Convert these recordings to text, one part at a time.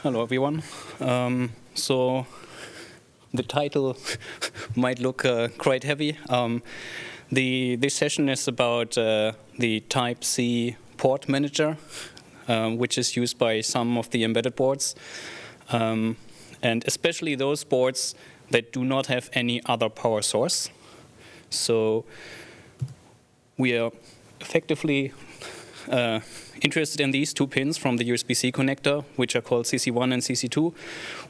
Hello, everyone. So the title might look quite heavy. This session is about the Type C port manager, which is used by some of the embedded boards, and especially those boards that do not have any other power source. So we are effectively interested in these two pins from the USB-C connector, which are called CC1 and CC2.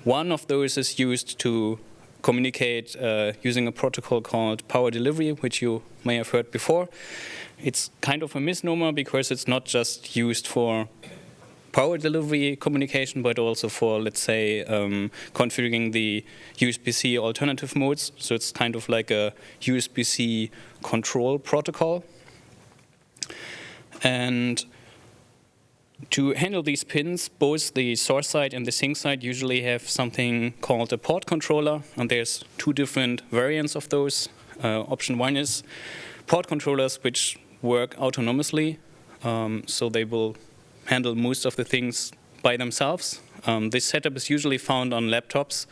One of those is used to communicate using a protocol called power delivery, which you may have heard before. It's kind of a misnomer because it's not just used for power delivery communication, but also for, let's say, configuring the USB-C alternative modes. So it's kind of like a USB-C control protocol. And to handle these pins, both the source side and the sink side usually have something called a port controller, and there's two different variants of those. Option one is port controllers which work autonomously, so they will handle most of the things by themselves. This setup is usually found on laptops.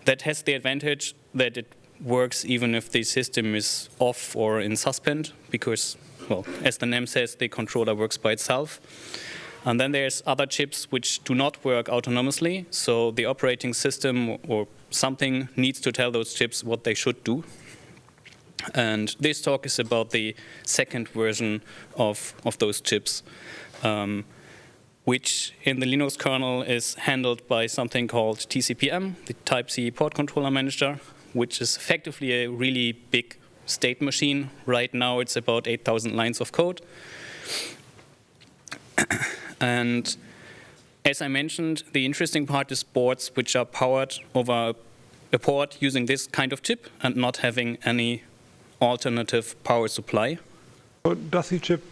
That has the advantage that it works even if the system is off or in suspend, because, well, as the name says, the controller works by itself. And then there's other chips which do not work autonomously, so the operating system or something needs to tell those chips what they should do. And this talk is about the second version of those chips, which in the Linux kernel is handled by something called TCPM, the Type C port controller manager, which is effectively a really big state machine. Right now it's about 8,000 lines of code. And as I mentioned, the interesting part is boards which are powered over a port using this kind of chip and not having any alternative power supply. So does the chip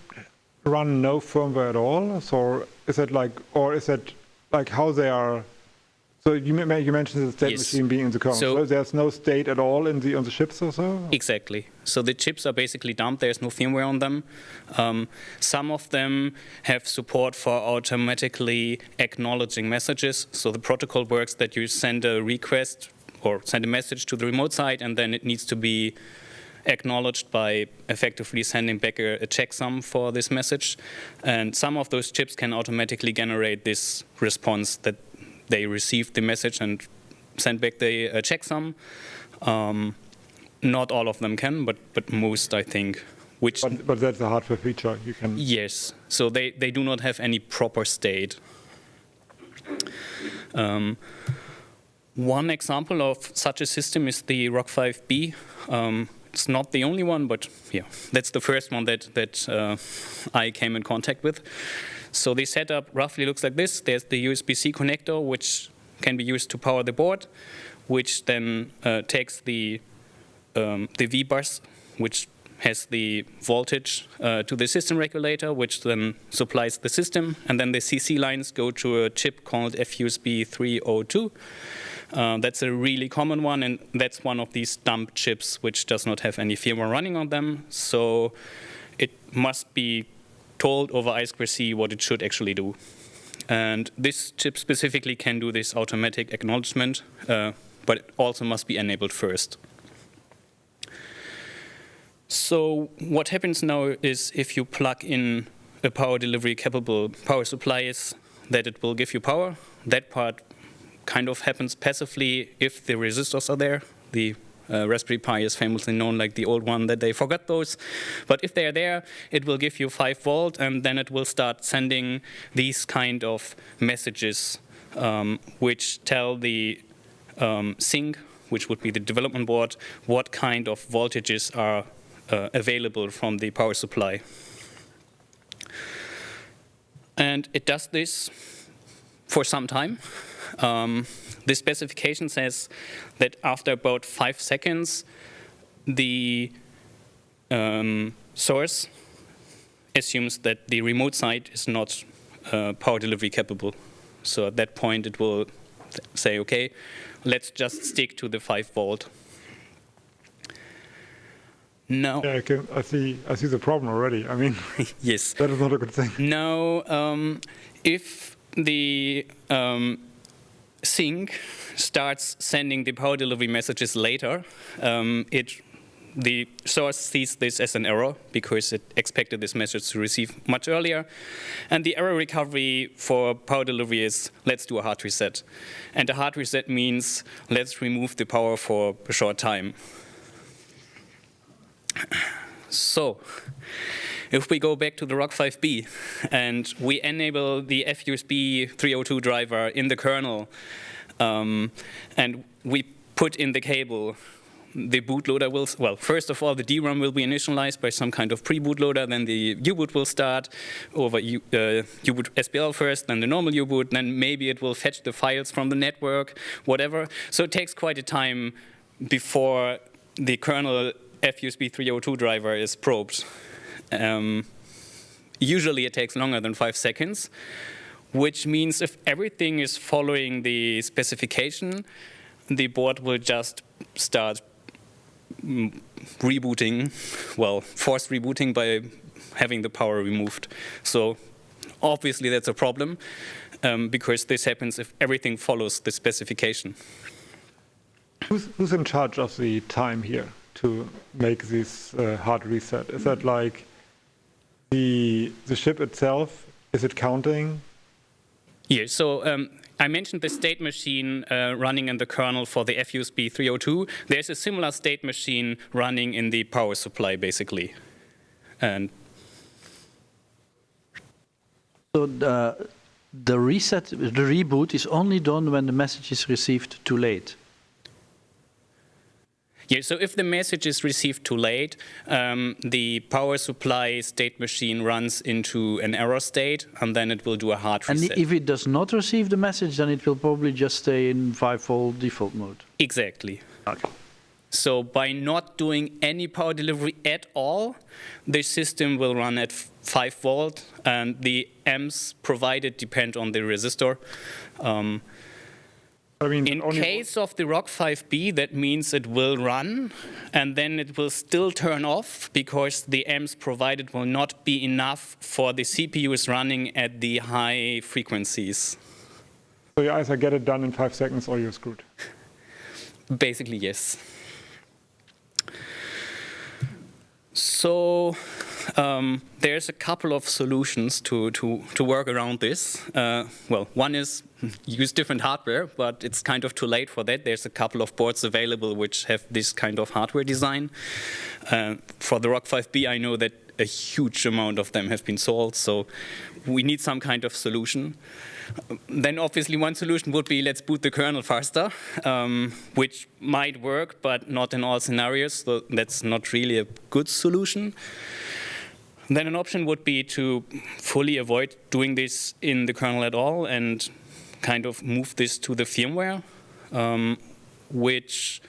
run no firmware at all? So is it like, or is it like how they are? So you mentioned the state machine being in the kernel. So there's no state at all on the chips or so? Exactly. So the chips are basically dumped. There's no firmware on them. Some of them have support for automatically acknowledging messages. So the protocol works that you send a request or send a message to the remote side, and then it needs to be acknowledged by effectively sending back a checksum for this message. And some of those chips can automatically generate this response that they received the message and send back the checksum. Not all of them can, but most, I think. But that's a hardware feature. You can. Yes. So they do not have any proper state. One example of such a system is the ROCK5B. It's not the only one, but yeah, that's the first one that I came in contact with. So the setup roughly looks like this. There's the USB-C connector, which can be used to power the board, which then takes the V-bus, which has the voltage to the system regulator, which then supplies the system. And then the CC lines go to a chip called FUSB 302. That's a really common one, and that's one of these dumb chips which does not have any firmware running on them. So it must be told over I2C what it should actually do. And this chip specifically can do this automatic acknowledgement, but it also must be enabled first. So what happens now is if you plug in a power delivery capable power supply is that it will give you power. That part kind of happens passively if the resistors are there. The Raspberry Pi is famously known like the old one that they forgot those. But if they are there, it will give you 5 volt, and then it will start sending these kind of messages which tell the sink, which would be the development board, what kind of voltages are available from the power supply. And it does this for some time. The specification says that after about 5 seconds, the source assumes that the remote side is not power delivery capable. So at that point, it will say, okay, let's just stick to the 5 volt. No. Yeah, I see the problem already. I mean, yes. That is not a good thing. No, if the sync starts sending the power delivery messages later, the source sees this as an error because it expected this message to receive much earlier. And the error recovery for power delivery is, let's do a hard reset. And a hard reset means, let's remove the power for a short time. So, if we go back to the ROC-5B and we enable the FUSB 302 driver in the kernel, and we put in the cable, the bootloader will, well, first of all, the DRAM will be initialized by some kind of pre-bootloader, then the U-boot will start over U-boot SPL first, then the normal U-boot, then maybe it will fetch the files from the network, whatever. So it takes quite a time before the kernel FUSB 302 driver is probed. Usually it takes longer than 5 seconds, which means if everything is following the specification, the board will just start rebooting, well, forced rebooting by having the power removed. So obviously that's a problem, because this happens if everything follows the specification. Who's in charge of the time here to make this hard reset? Is that like the chip itself? Is it counting? Yeah, so I mentioned the state machine running in the kernel for the FUSB 302. There's a similar state machine running in the power supply, basically. And so the reset, the reboot is only done when the message is received too late. Yeah, so if the message is received too late, the power supply state machine runs into an error state, and then it will do a hard reset. And if it does not receive the message, then it will probably just stay in 5-volt default mode. Exactly. Okay. So by not doing any power delivery at all, the system will run at 5 volt, and the amps provided depend on the resistor. I mean, in case of the ROC-5B, that means it will run, and then it will still turn off because the amps provided will not be enough for the CPUs running at the high frequencies. So you either get it done in 5 seconds or you're screwed. Basically, yes. So there's a couple of solutions to work around this. Well, one is use different hardware, but it's kind of too late for that. There's a couple of boards available which have this kind of hardware design. For the ROC-5B, I know that a huge amount of them have been sold, so we need some kind of solution. Then obviously one solution would be let's boot the kernel faster, which might work, but not in all scenarios, so that's not really a good solution. Then an option would be to fully avoid doing this in the kernel at all and kind of move this to the firmware, which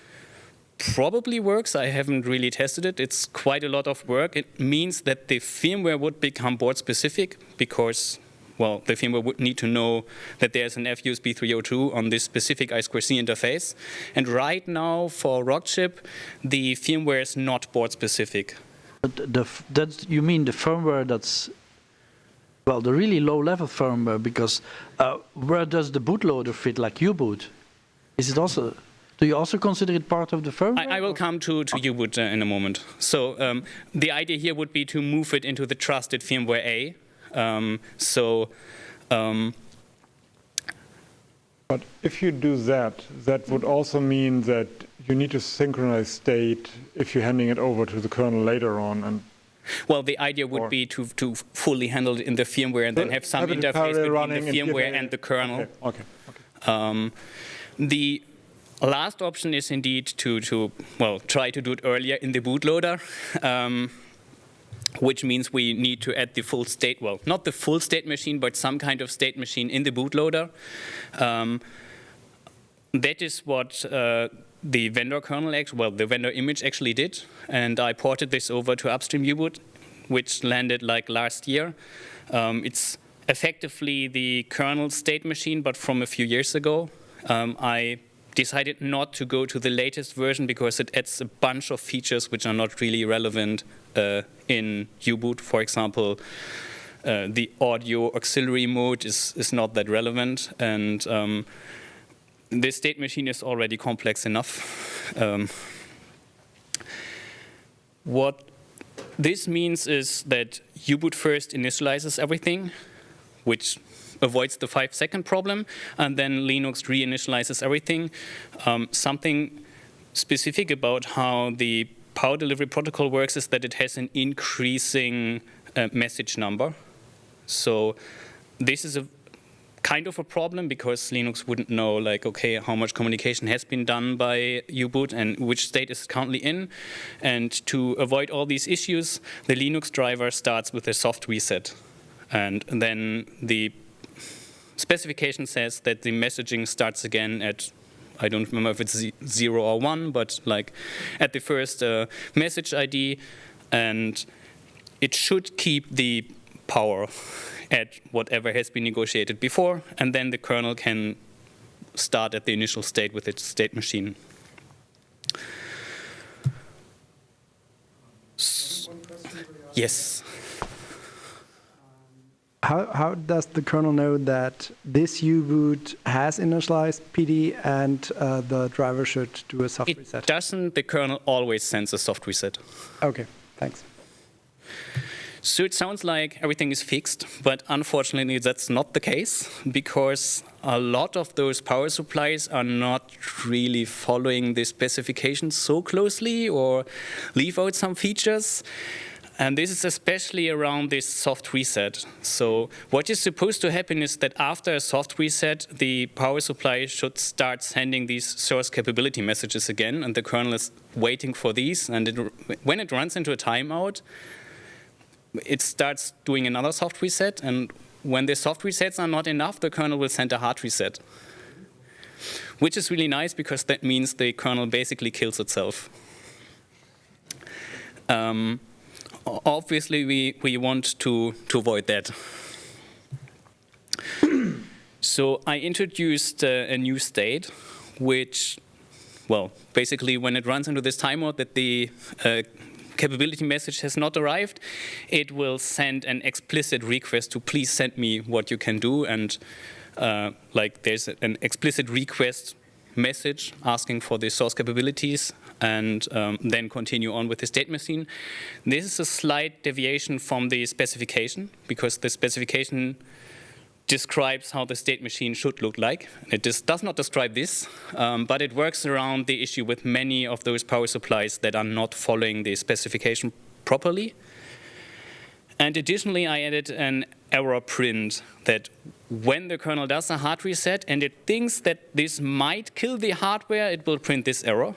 probably works. I haven't really tested it. It's quite a lot of work. It means that the firmware would become board specific because, well, the firmware would need to know that there's an FUSB 302 on this specific I2C interface. And right now for Rockchip, the firmware is not board specific. But you mean the firmware that's, well, the really low-level firmware, because where does the bootloader fit, like U-boot? Is it also, do you also consider it part of the firmware? I will come to U-boot in a moment. So the idea here would be to move it into the trusted firmware A. But if you do that, that would also mean that you need to synchronize state if you're handing it over to the kernel later on. And well, the idea would be to fully handle it in the firmware and then have some interface between the firmware and the kernel. Okay. The last option is indeed to try to do it earlier in the bootloader. Which means we need to add the full state, well, not the full state machine, but some kind of state machine in the bootloader. That is what the vendor kernel, the vendor image actually did. And I ported this over to upstream U-boot, which landed like last year. It's effectively the kernel state machine, but from a few years ago. I decided not to go to the latest version because it adds a bunch of features which are not really relevant in U-boot. For example, the audio auxiliary mode is not that relevant, and this state machine is already complex enough. What this means is that U-boot first initializes everything, which avoids the 5-second problem, and then Linux reinitializes everything. Something specific about how the power delivery protocol works is that it has an increasing message number. So this is a kind of a problem because Linux wouldn't know, like, okay, how much communication has been done by U-boot and which state is currently in. And to avoid all these issues, the Linux driver starts with a soft reset. And then the specification says that the messaging starts again at, I don't remember if it's 0 or 1, but like at the first message ID. And it should keep the power at whatever has been negotiated before, and then the kernel can start at the initial state with its state machine. Yes. How does the kernel know that this U-boot has initialized PD and the driver should do a soft reset? It doesn't. The kernel always sends a soft reset. Okay, thanks. So it sounds like everything is fixed, but unfortunately that's not the case, because a lot of those power supplies are not really following the specifications so closely or leave out some features. And this is especially around this soft reset. So what is supposed to happen is that after a soft reset, the power supply should start sending these source capability messages again, and the kernel is waiting for these. And when it runs into a timeout, it starts doing another soft reset, and when the soft resets are not enough, the kernel will send a hard reset, which is really nice because that means the kernel basically kills itself. Obviously, we want to avoid that. So I introduced a new state, which, well, basically when it runs into this timeout that the capability message has not arrived, it will send an explicit request to please send me what you can do, and like there's an explicit request message asking for the source capabilities, and then continue on with the state machine. This is a slight deviation from the specification, because the specification describes how the state machine should look like. It does not describe this, but it works around the issue with many of those power supplies that are not following the specification properly. And additionally, I added an error print that when the kernel does a hard reset and it thinks that this might kill the hardware, it will print this error.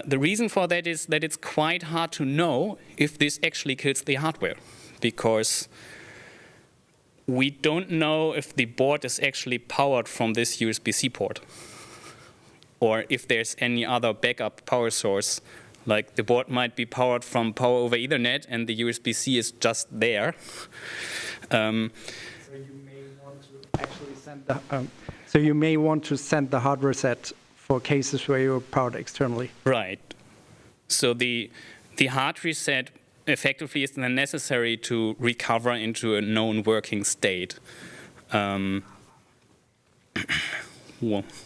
The reason for that is that it's quite hard to know if this actually kills the hardware, because we don't know if the board is actually powered from this USB-C port, or if there's any other backup power source. Like the board might be powered from power over Ethernet, and the USB-C is just there. So you may want to actually send the. So you may want to send the hard reset for cases where you're powered externally. Right. So the hard reset effectively is then necessary to recover into a known working state,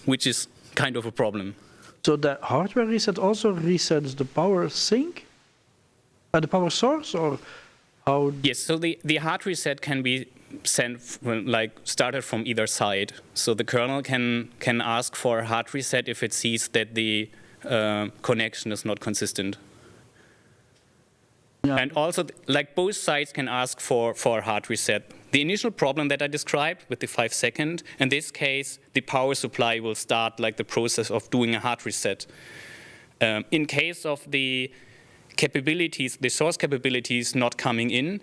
which is kind of a problem. So the hardware reset also resets the power sink, the power source, or how? Yes. So the hard reset can be sent started from either side. So the kernel can ask for a hard reset if it sees that the connection is not consistent. Yeah. And also, like, both sides can ask for a hard reset. The initial problem that I described with the 5 second, in this case, the power supply will start like the process of doing a hard reset. In case of the capabilities, the source capabilities not coming in,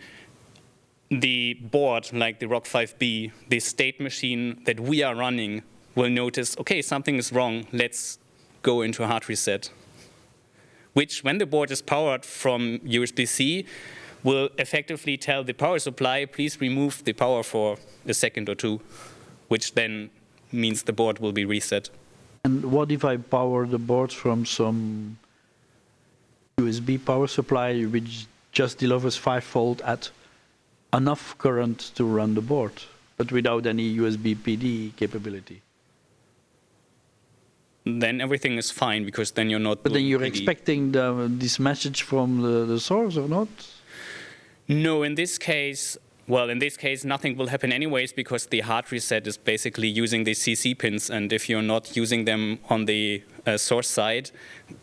the board, like the ROC-5B, the state machine that we are running, will notice, okay, something is wrong, let's go into a hard reset. Which, when the board is powered from USB-C, will effectively tell the power supply, please remove the power for a second or two, which then means the board will be reset. And what if I power the board from some USB power supply which just delivers 5 volt at enough current to run the board, but without any USB PD capability. Then everything is fine, because then you're not. But then you're PD. expecting this message from the source or not? No, in this case, well, in this case, nothing will happen anyways, because the hard reset is basically using the CC pins, and if you're not using them on the source side,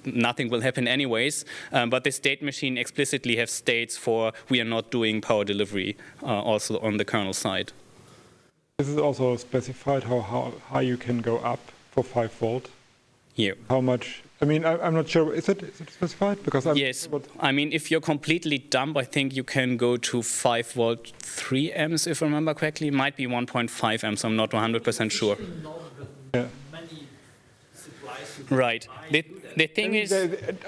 nothing will happen anyways. But the state machine explicitly has states for we are not doing power delivery also on the kernel side. This is also specified how high you can go up for 5 volt. Yeah. How much? I mean, I'm not sure. Is it specified? Because yes. I mean, if you're completely dumb, I think you can go to 5 volt 3 amps, if I remember correctly. It might be 1.5 amps. I'm not 100% sure. Yeah. Right. The thing is,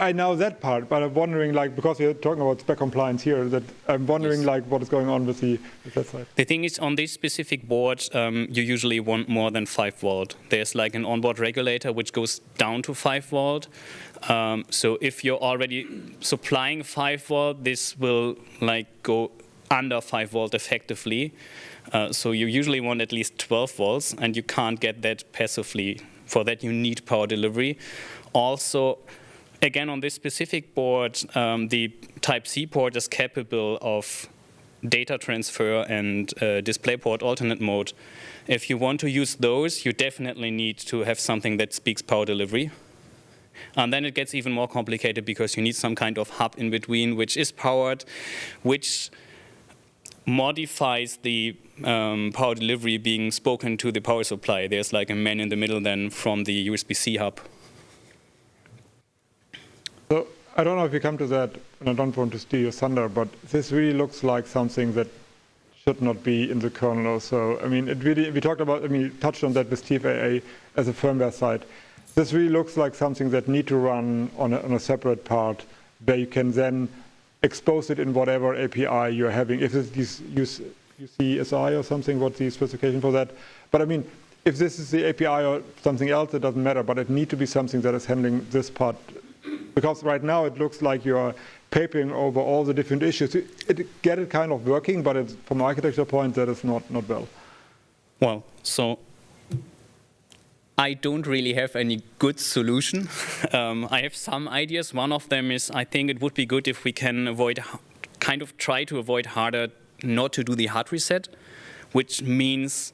I know that part, but I'm wondering, like, because you're talking about spec compliance here, that I'm wondering, like, what is going on with that side. The thing is, on this specific board, you usually want more than 5 volt. There's like an onboard regulator which goes down to 5 volt. So if you're already supplying 5 volt, this will like go under 5 volt effectively. So you usually want at least 12 volts, and you can't get that passively. For that, you need power delivery. Also, again, on this specific board, the Type-C port is capable of data transfer and DisplayPort alternate mode. If you want to use those, you definitely need to have something that speaks power delivery. And then it gets even more complicated, because you need some kind of hub in between, which is powered, which modifies the power delivery being spoken to the power supply. There's like a man in the middle then from the USB-C hub. So I don't know if you come to that, and I don't want to steal your thunder, but this really looks like something that should not be in the kernel. So, I mean, it really, we talked about, I mean, you touched on that with TFAA as a firmware side. This really looks like something that need to run on a separate part, where you can then expose it in whatever API you're having. If it's UCSI or something, what's the specification for that? But I mean, if this is the API or something else, it doesn't matter, but it needs to be something that is handling this part. Because right now it looks like you're papering over all the different issues. Get it kind of working, but it's, from an architecture point, that is not well. Well, so I don't really have any good solution. I have some ideas. One of them is, I think it would be good if we can try to avoid harder not to do the hard reset, which means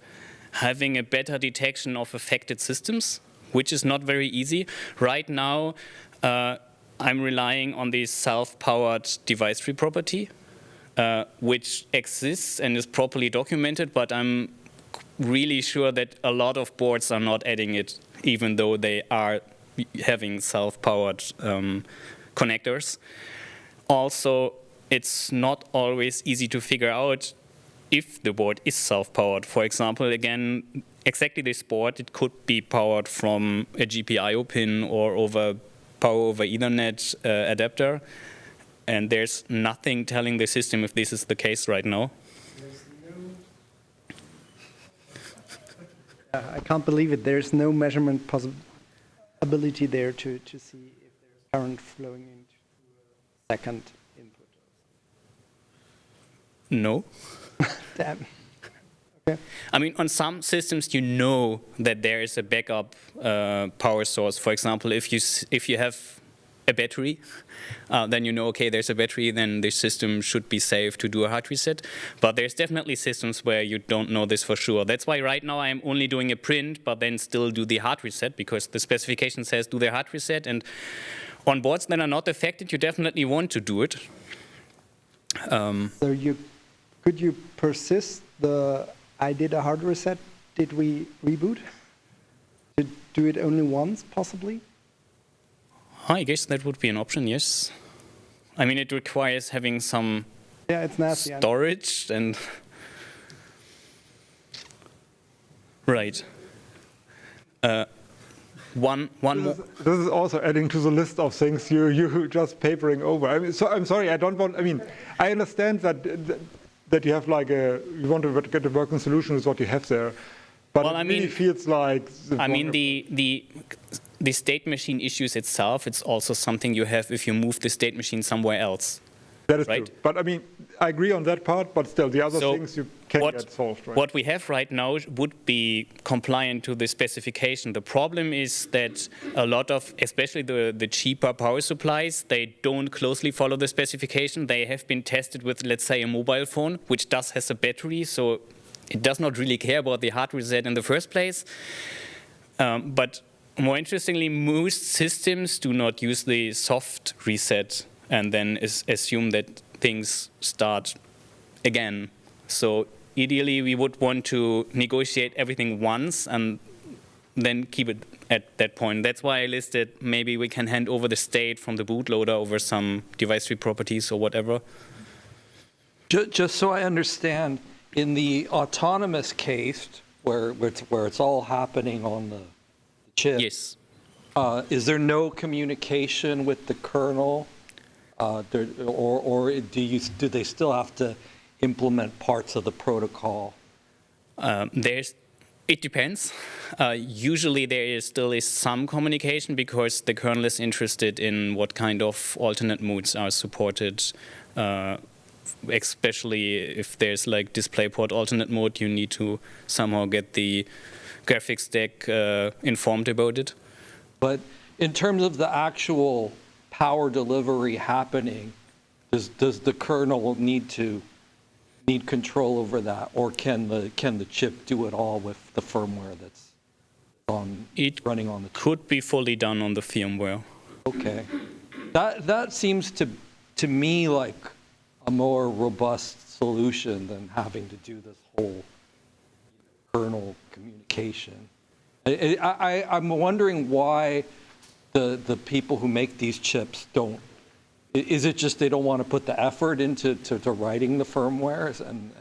having a better detection of affected systems, which is not very easy. Right now, I'm relying on the self-powered device tree property, which exists and is properly documented, but I'm really sure that a lot of boards are not adding it, even though they are having self-powered connectors. Also, it's not always easy to figure out if the board is self-powered. For example, again, exactly this board, it could be powered from a GPIO pin or over power over Ethernet adapter, and there's nothing telling the system if this is the case right now. I can't believe it. There's no measurement ability there to see if there's current flowing into a second input. No. Damn. Okay. I mean, on some systems, you know that there is a backup power source. For example, if you have a battery, then you know, okay, there's a battery, then the system should be safe to do a hard reset. But there's definitely systems where you don't know this for sure. That's why right now I'm only doing a print, but then still do the hard reset, because the specification says do the hard reset. And on boards that are not affected, you definitely want to do it. So could you persist the I did a hard reset, did we reboot? To do it only once, possibly? I guess that would be an option, yes. I mean, it requires having some it's nasty, storage and... Right. One more. This is also adding to the list of things you just papering over. I mean, so I'm sorry, I don't want. I mean, I understand that you have like you want to get a working solution with what you have there, but well, it really feels like. I mean, the state machine issues itself. It's also something you have if you move the state machine somewhere else. That is right? true. But I mean, I agree on that part, but still, the other things you can get solved, right? What we have right now would be compliant to the specification. The problem is that a lot of, especially the cheaper power supplies, they don't closely follow the specification. They have been tested with, let's say, a mobile phone, which has a battery, so it does not really care about the hard reset in the first place. But more interestingly, most systems do not use the soft reset and then assume that things start again. So ideally, we would want to negotiate everything once and then keep it at that point. That's why I listed maybe we can hand over the state from the bootloader over some device tree properties or whatever. Just so I understand, in the autonomous case, where it's all happening on the chip, yes. Is there no communication with the kernel? Or do they still have to implement parts of the protocol? It depends. Usually there still is some communication because the kernel is interested in what kind of alternate modes are supported, especially if there's like DisplayPort alternate mode, you need to somehow get the graphics stack informed about it. But in terms of the actual power delivery happening, does the kernel need control over that, or can the chip do it all with the firmware that's running on the chip? It could be fully done on the firmware. Okay, that seems to me like a more robust solution than having to do this whole kernel communication. I'm wondering why the people who make these chips don't. Is it just they don't want to put the effort into writing the firmwares and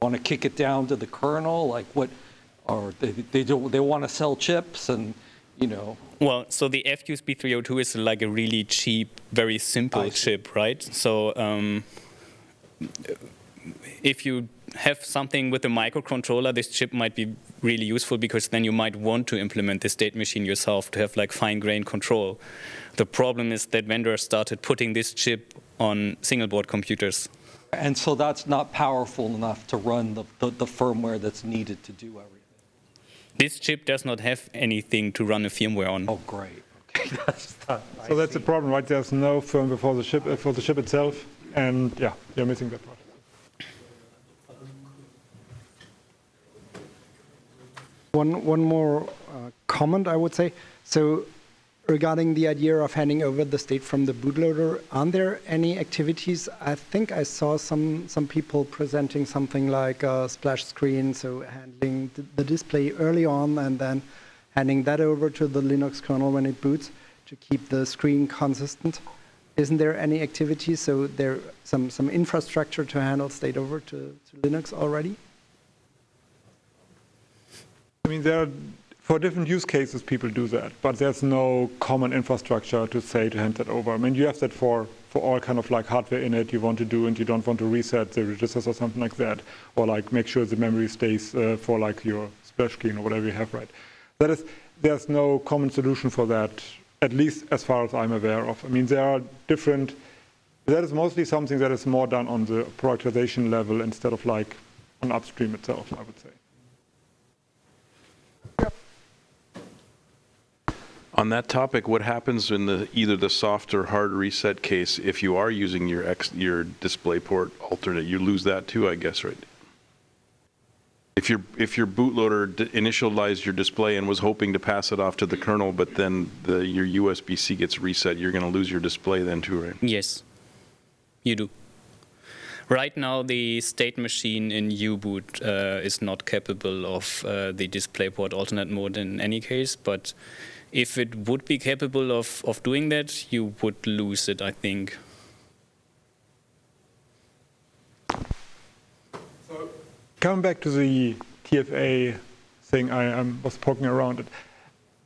want to kick it down to the kernel? Like what? Or they want to sell chips and, you know. Well, so the FUSB 302 is like a really cheap, very simple chip, right? So if you have something with a microcontroller, this chip might be really useful because then you might want to implement the state machine yourself to have like fine-grained control. The problem is that vendors started putting this chip on single-board computers. And so that's not powerful enough to run the firmware that's needed to do everything. This chip does not have anything to run a firmware on. Oh, great. Okay, so that's the problem, right? There's no firmware for the chip itself, and yeah, you're missing that part. One more comment, I would say. So regarding the idea of handing over the state from the bootloader, aren't there any activities? I think I saw some people presenting something like a splash screen, so handling the display early on and then handing that over to the Linux kernel when it boots to keep the screen consistent. Isn't there any activities? So there some infrastructure to handle state over to Linux already? I mean, for different use cases, people do that, but there's no common infrastructure to hand that over. I mean, you have that for all kind of like hardware in it you want to do, and you don't want to reset the registers or something like that, or like make sure the memory stays for like your splash screen or whatever you have, right? There's no common solution for that, at least as far as I'm aware of. I mean, there are different. That is mostly something that is more done on the productization level instead of like on upstream itself, I would say. On that topic, what happens in either the soft or hard reset case if you are using your DisplayPort alternate? You lose that too, I guess, right? If your bootloader initialized your display and was hoping to pass it off to the kernel, but then your USB-C gets reset, you're going to lose your display then too, right? Yes, you do. Right now, the state machine in U-boot is not capable of the DisplayPort alternate mode in any case, but if it would be capable of doing that, you would lose it, I think. So, coming back to the TFA thing, I was poking around it.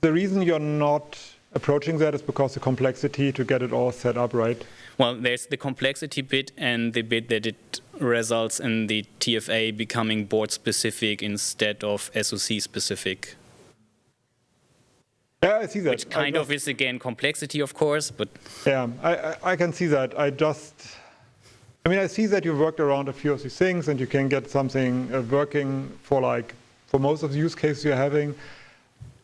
The reason you're not approaching that is because the complexity to get it all set up, right? Well, there's the complexity bit and the bit that it results in the TFA becoming board-specific instead of SoC-specific. Yeah, I see that. Which kind of is, again, complexity, of course, but... Yeah, I can see that. I mean, I see that you worked around a few of these things and you can get something working for most of the use cases you're having.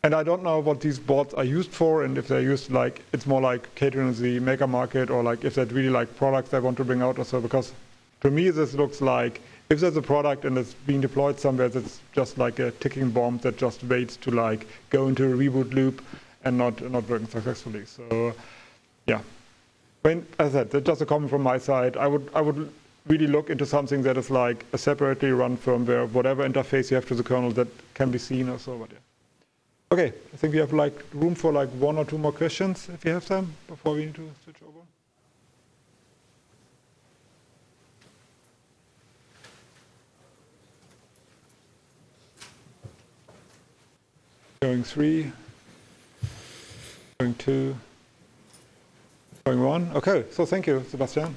And I don't know what these boards are used for, and if they're used it's more like catering the maker market, or if they're really products they want to bring out or so, because to me this looks like if there's a product and it's being deployed somewhere, that's just like a ticking bomb that just waits to go into a reboot loop and not working successfully. So yeah. As I said, that's just a comment from my side. I would really look into something that is like a separately run firmware, whatever interface you have to the kernel that can be seen or so. But yeah. Okay, I think we have room for one or two more questions if you have them before we need to switch over. Going 3, going 2, going 1. Okay, so thank you, Sebastian.